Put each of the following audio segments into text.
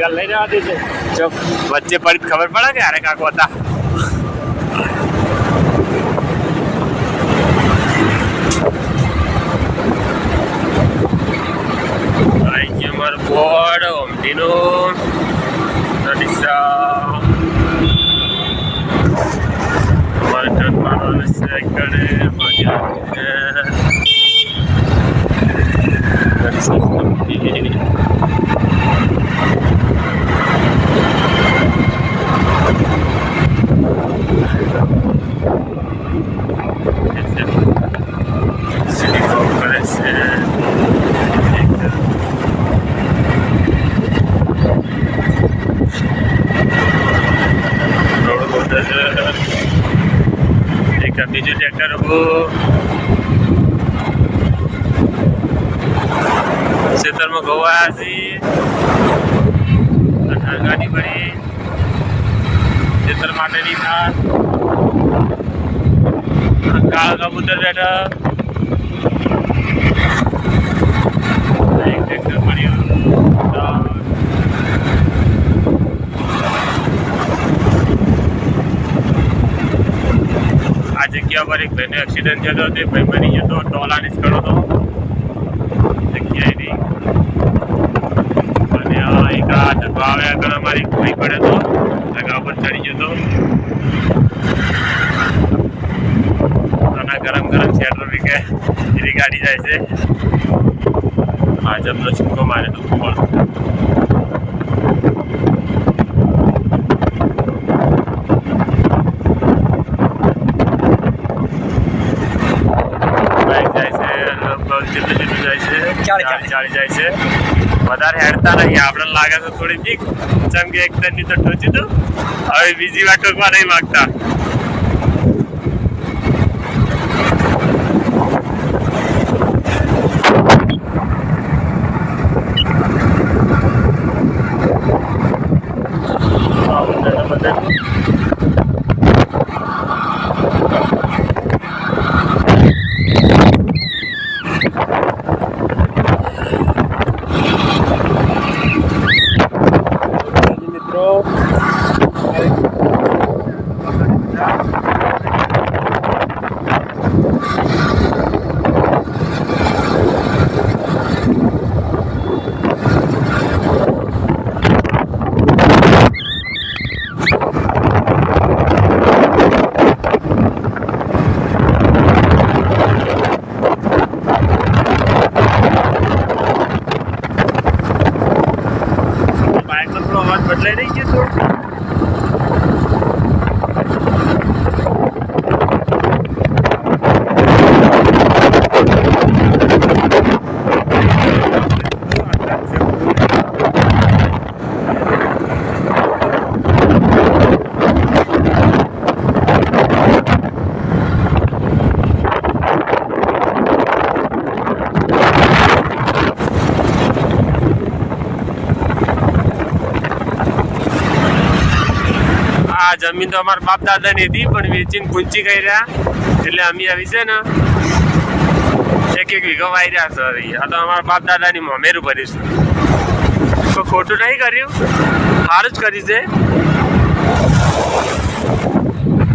ભેગા લઈ જવા દેજો જો વચ્ચે પડી ખબર પડે કે અરે કાકો હતા મારું બોર્ડ ઓમટીનું અમારે ટર્ન મારવાનું છે કડે બીજું ટ્રેક્ટર ખેતરમાં ગોવા છીએ ગાડી પડી ખેતર માટેની થાર કાળ કબૂતર બેઠા એક ટ્રેક્ટર પડ્યું આ જગ્યા પર એક ભાઈને એક્સિડન્ટ થયો હતો તે ભાઈ મરી ગયો હતો ટોલાની જ કરો હતો જગ્યાએ નહીં અને એક આ ધબ્બા આવ્યા આગળ અમારી કોઈ પડ્યો હતો જગા પર ચડી ગયો હતો અને ગરમ ગરમ શેટર વીકે એની ગાડી જાય છે ભાજપનો છૂટકો મારે તો પણ ચાલી જાય છે વધારે હેડતા નહીં આપણે લાગે છે થોડી બીક જેમ કે એક તરની તો ટોચી દઉં હવે બીજી વાર ટોકવા નહીં માગતા બદલાઈ રહી છે થોડું જમીન તો અમારા બાપ દાદા ની હતી પણ વેચીને પૂંચી કરી રહ્યા એટલે અમે આવી છે ને એક વીઘો વાઈ રહ્યા સર આ તો અમારા બાપ દાદા ની મમેરું ભરીશું તો ખોટું નહીં કર્યું સારું જ કર્યું છે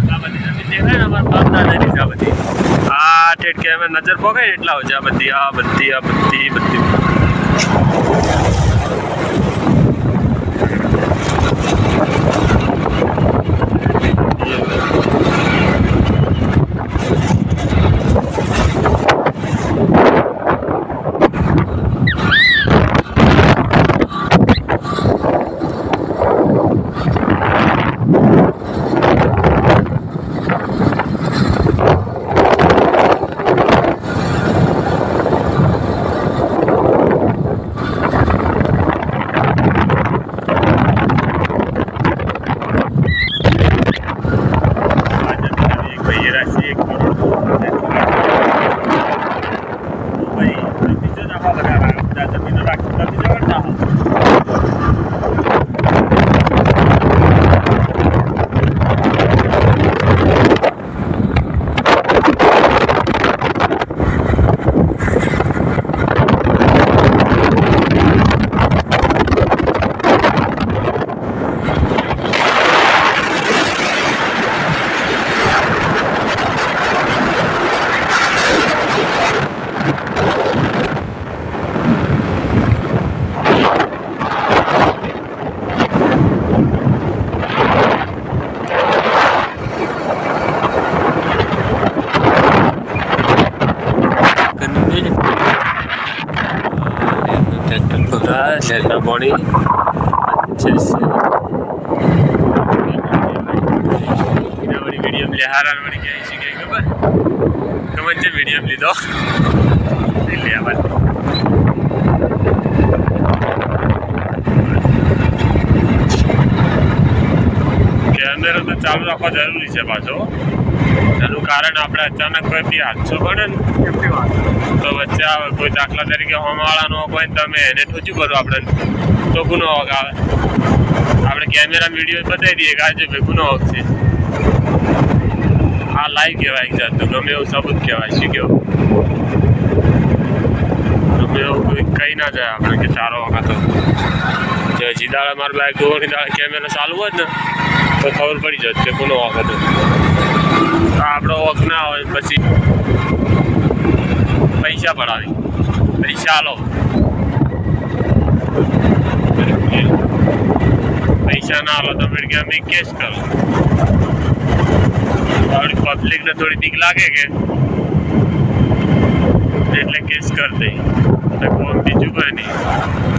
આ બધી જમીન દેખાય ને અમારા બાપ દાદા ની આ બધી આ ઠેઠ કે અમે નજર પોકાય ને એટલા હોય છે આ બધી નેતા પાણી વળી મીડિયમ લેહારા વળી ક્યાંય શીખે ખબર છે મીડિયમ લીધો લેવા કેમેરો તો ચાલુ રાખવા જરૂરી છે પાછો એનું કારણ આપણે અચાનક કોઈ બી હાદસો બને ને તો વચ્ચે આવે કોઈ દાખલા તરીકે હોમવાળાનો કોઈ તમે એને ઠોચી કરો આપણે તો ગુનો વાગ આવે આપણે કેમેરા વિડીયો બતાવી દઈએ કે આજે ભાઈ ગુનો વાગ છે આ લાઈવ કહેવાય જાત ગમે એવું સબૂત કહેવાય શું કેવું ગમે એવું કોઈ કહી ના જાય આપણે કે ચારો વખત જો જીદાળે મારા બાઈક દોવાની દાળે કેમેરા ચાલુ હોય ને તો ખબર પડી જાય કે કોનો વાંક હતો આપણો વાંક ના હોય પછી પૈસા પડાવી પૈસા આલો પૈસા ના આલો તો કે અમે કેસ કરો આપણી પબ્લિકને થોડી બીક લાગે કે એટલે કેસ કરી દઈ કોઈ બીજું કોઈ નહીં